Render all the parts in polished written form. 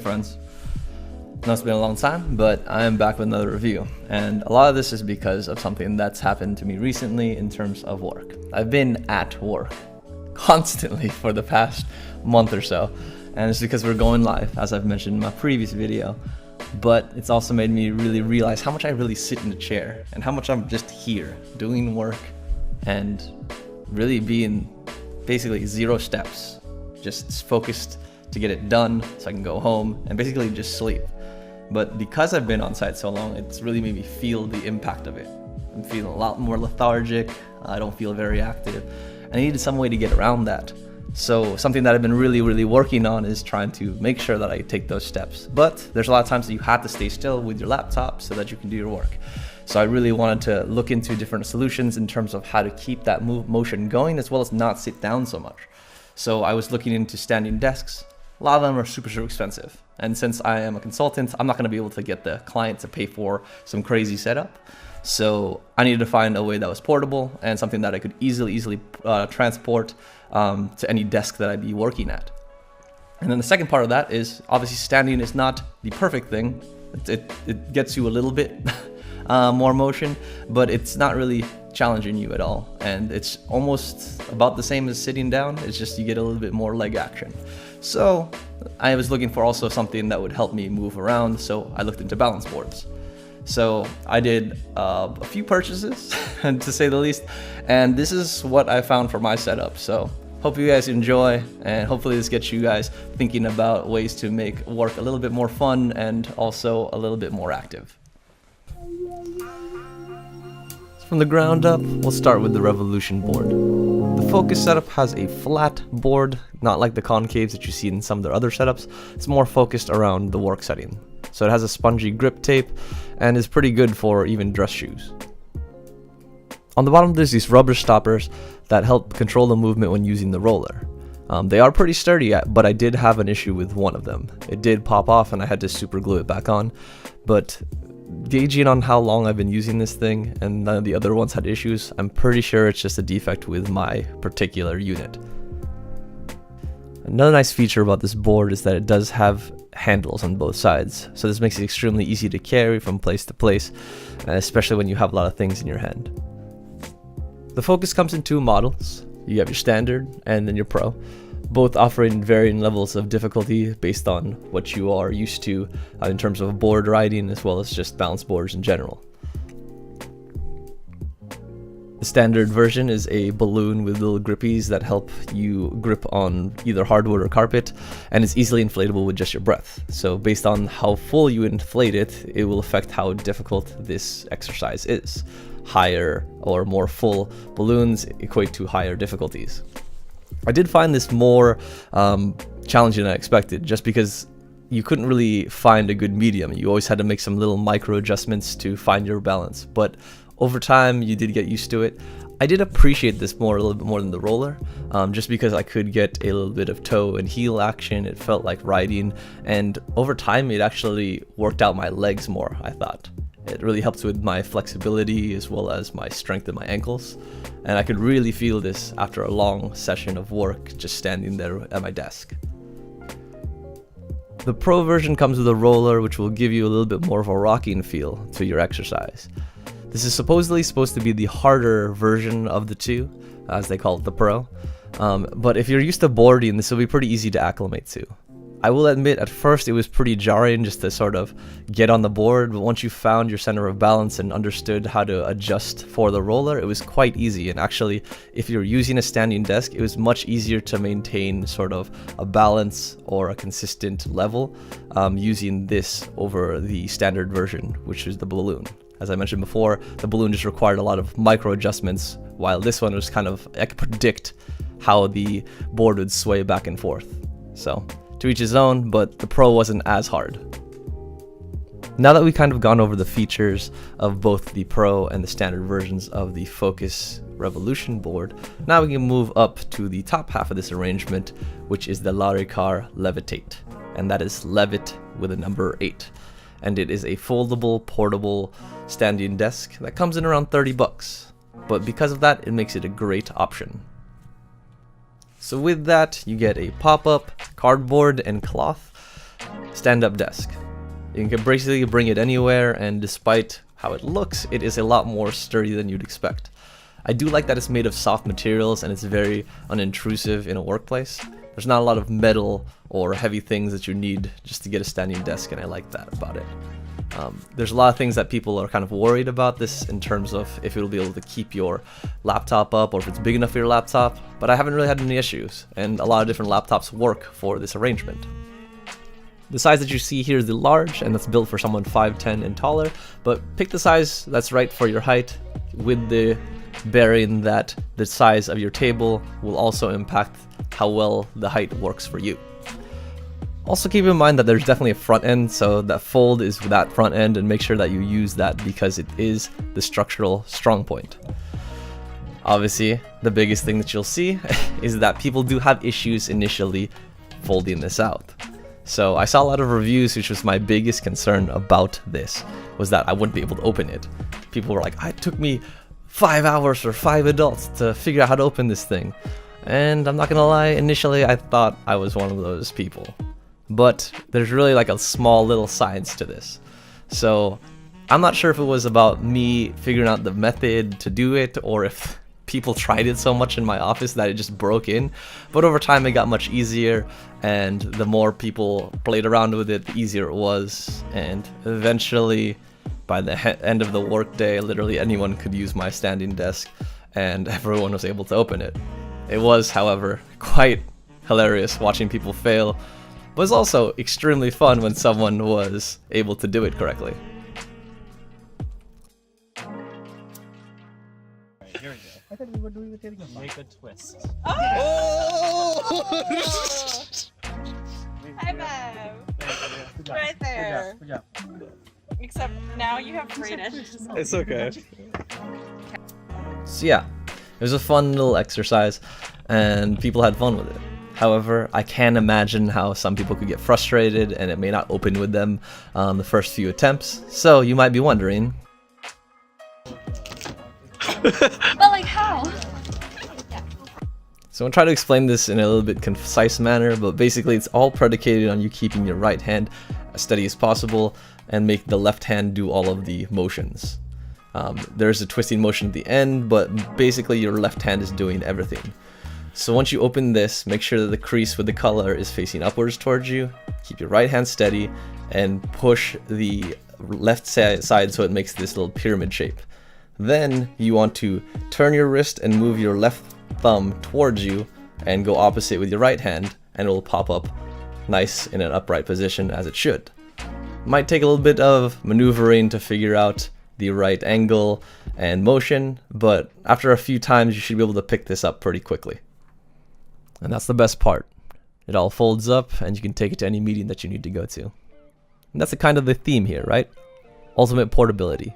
friends. I know it's been a long time, but I am back with another review, and a lot of this is because of something that's happened to me recently in terms of work. I've been at work constantly for the past month or so, and it's because we're going live, as I've mentioned in my previous video, but it's also made me really realize how much I really sit in a chair and how much I'm just here doing work and really being basically 0 steps, just focused to get it done so I can go home and basically just sleep. But because I've been on site so long, it's really made me feel the impact of it. I'm feeling a lot more lethargic. I don't feel very active. I needed some way to get around that. So something that I've been really working on is trying to make sure that I take those steps. But there's a lot of times that you have to stay still with your laptop so that you can do your work. So I really wanted to look into different solutions in terms of how to keep that motion going, as well as not sit down so much. So I was looking into standing desks. A lot of them are super expensive. And since I am a consultant, I'm not going to be able to get the client to pay for some crazy setup. So I needed to find a way that was portable and something that I could easily transport to any desk that I'd be working at. And then the second part of that is obviously standing is not the perfect thing. It gets you a little bit more motion, but it's not really challenging you at all. And it's almost about the same as sitting down. It's just you get a little bit more leg action. So I was looking for also something that would help me move around. So I looked into balance boards. So I did a few purchases, to say the least, and this is what I found for my setup. So hope you guys enjoy, and hopefully this gets you guys thinking about ways to make work a little bit more fun and also a little bit more active. From the ground up, we'll start with the Revolution board. The Focus setup has a flat board, not like the concaves that you see in some of their other setups. It's more focused around the work setting. So it has a spongy grip tape and is pretty good for even dress shoes. On the bottom there's these rubber stoppers that help control the movement when using the roller. They are pretty sturdy, but I did have an issue with one of them. It did pop off and I had to super glue it back on, but gauging on how long I've been using this thing and none of the other ones had issues, I'm pretty sure it's just a defect with my particular unit. Another nice feature about this board is that it does have handles on both sides, so this makes it extremely easy to carry from place to place, especially when you have a lot of things in your hand. The Focus comes in 2 models. You have your standard and then your pro, both offering varying levels of difficulty based on what you are used to in terms of board riding as well as just balance boards in general. The standard version is a balloon with little grippies that help you grip on either hardwood or carpet, and it's easily inflatable with just your breath. So based on how full you inflate it, it will affect how difficult this exercise is. Higher or more full balloons equate to higher difficulties. I did find this more challenging than I expected, just because you couldn't really find a good medium. You always had to make some little micro adjustments to find your balance, but over time you did get used to it. I did appreciate this a little bit more than the roller, just because I could get a little bit of toe and heel action. It felt like riding, and over time it actually worked out my legs more, I thought. It really helped with my flexibility as well as my strength in my ankles, and I could really feel this after a long session of work just standing there at my desk. The Pro version comes with a roller, which will give you a little bit more of a rocking feel to your exercise. This is supposedly supposed to be the harder version of the 2, as they call it, the Pro, but if you're used to boarding, this will be pretty easy to acclimate to. I will admit, at first it was pretty jarring just to sort of get on the board, but once you found your center of balance and understood how to adjust for the roller, it was quite easy. And actually, if you're using a standing desk, it was much easier to maintain sort of a balance or a consistent level using this over the standard version, which is the balloon. As I mentioned before, the balloon just required a lot of micro adjustments, while this one was kind of, I could predict how the board would sway back and forth. So to each his own, but the Pro wasn't as hard. Now that we've kind of gone over the features of both the Pro and the standard versions of the Focus Revolution board, now we can move up to the top half of this arrangement, which is the Laricare Levit8, and that is Levit with a number 8. And it is a foldable, portable, standing desk that comes in around 30 bucks. But because of that, it makes it a great option. So with that, you get a pop-up, cardboard, and cloth. stand-up desk. You can basically bring it anywhere, and despite how it looks, it is a lot more sturdy than you'd expect. I do like that it's made of soft materials and it's very unintrusive in a workplace. There's not a lot of metal or heavy things that you need just to get a standing desk, and I like that about it. There's a lot of things that people are kind of worried about this in terms of if it'll be able to keep your laptop up or if it's big enough for your laptop, but I haven't really had any issues, and a lot of different laptops work for this arrangement. The size that you see here is the large, and that's built for someone 5'10" and taller, but pick the size that's right for your height, with the bearing that the size of your table will also impact how well the height works for you. Also keep in mind that there's definitely a front end, so that fold is that front end, and make sure that you use that because it is the structural strong point. Obviously, the biggest thing that you'll see is that people do have issues initially folding this out. So I saw a lot of reviews, which was my biggest concern about this, was that I wouldn't be able to open it. People were like, it took me 5 hours for 5 adults to figure out how to open this thing. And I'm not gonna lie, initially I thought I was one of those people. But there's really like a small little science to this. So I'm not sure if it was about me figuring out the method to do it, or if people tried it so much in my office that it just broke in. But over time it got much easier, and the more people played around with it, the easier it was. And eventually, by the end of the workday, literally anyone could use my standing desk, and everyone was able to open it. It was, however, quite hilarious watching people fail. But it was also extremely fun when someone was able to do it correctly. Here we go. I thought we were doing the taking a make a twist. Oh! Hi, Bev. Right there. Good job. Except now you have braided. It's okay. So yeah, it was a fun little exercise, and people had fun with it. However, I can imagine how some people could get frustrated and it may not open with them the first few attempts. So you might be wondering, But like how? So I'm trying to explain this in a little bit concise manner, but basically it's all predicated on you keeping your right hand as steady as possible and make the left hand do all of the motions. There's a twisting motion at the end, but basically your left hand is doing everything. So once you open this, make sure that the crease with the color is facing upwards towards you, keep your right hand steady, and push the left side so it makes this little pyramid shape. Then you want to turn your wrist and move your left thumb towards you and go opposite with your right hand, and it will pop up nice in an upright position as it should. Might take a little bit of maneuvering to figure out the right angle and motion, but after a few times you should be able to pick this up pretty quickly. And that's the best part. It all folds up and you can take it to any meeting that you need to go to. And that's the kind of the theme here, right? Ultimate portability.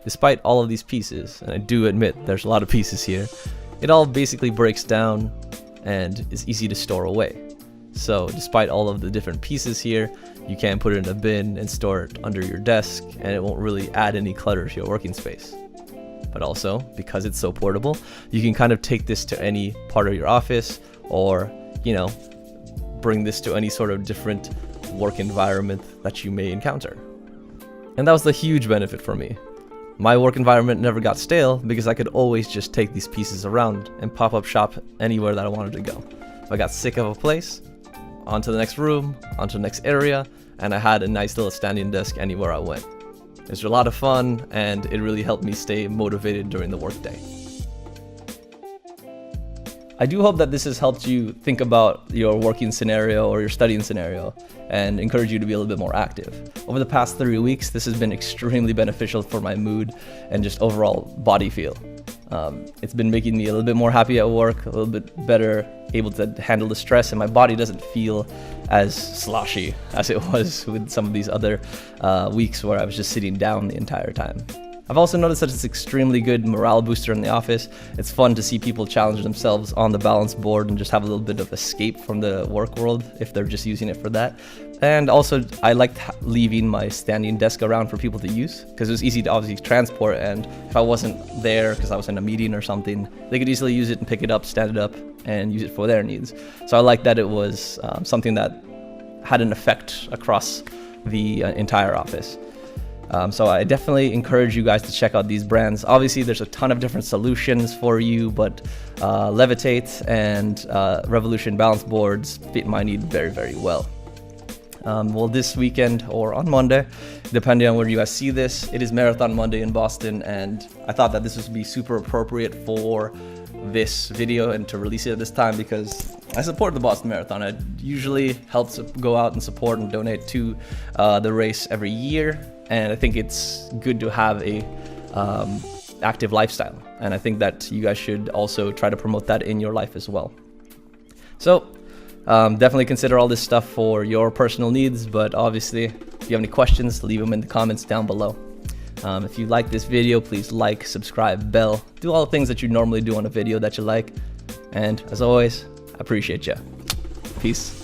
Despite all of these pieces, and I do admit there's a lot of pieces here, it all basically breaks down and is easy to store away. So despite all of the different pieces here, you can put it in a bin and store it under your desk, and it won't really add any clutter to your working space. But also, because it's so portable, you can kind of take this to any part of your office, or, you know, bring this to any sort of different work environment that you may encounter. And that was the huge benefit for me. My work environment never got stale because I could always just take these pieces around and pop up shop anywhere that I wanted to go. If I got sick of a place, onto the next room, onto the next area, and I had a nice little standing desk anywhere I went. It was a lot of fun, and it really helped me stay motivated during the workday. I do hope that this has helped you think about your working scenario or your studying scenario and encourage you to be a little bit more active. Over the past 3 weeks, this has been extremely beneficial for my mood and just overall body feel. It's been making me a little bit more happy at work, a little bit better able to handle the stress, and my body doesn't feel as sloshy as it was with some of these other weeks where I was just sitting down the entire time. I've also noticed that it's an extremely good morale booster in the office. It's fun to see people challenge themselves on the balance board and just have a little bit of escape from the work world if they're just using it for that. And also, I liked leaving my standing desk around for people to use because it was easy to obviously transport, and if I wasn't there because I was in a meeting or something, they could easily use it and pick it up, stand it up, and use it for their needs. So I like that it was something that had an effect across the entire office. So I definitely encourage you guys to check out these brands. Obviously, there's a ton of different solutions for you, but Levit8 and Revolution balance boards fit my need very, very well. Well, this weekend or on Monday, depending on where you guys see this, it is Marathon Monday in Boston, and I thought that this would be super appropriate for this video and to release it at this time because I support the Boston Marathon. It usually helps go out and support and donate to the race every year, and I think it's good to have a active lifestyle, and I think that you guys should also try to promote that in your life as well. So definitely consider all this stuff for your personal needs, but obviously if you have any questions, leave them in the comments down below. If you like this video, please like, subscribe, bell, do all the things that you normally do on a video that you like, and as always, I appreciate you. Peace.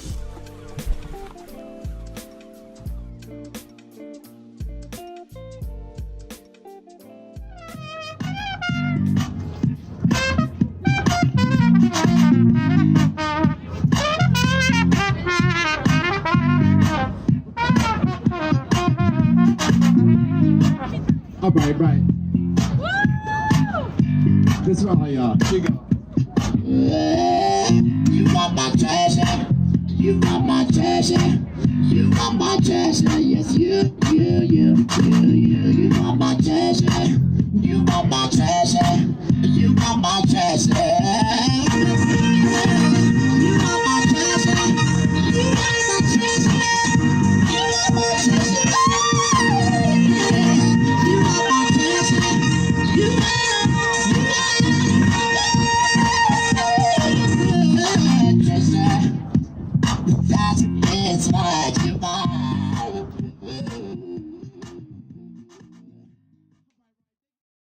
Right. This one, y'all. Here you go. You want my treasure? You want my treasure? You want my treasure? Yes, you want my treasure? You want my treasure? You want my treasure? You want my treasure? You want my treasure? You want my treasure? That's it's what you want.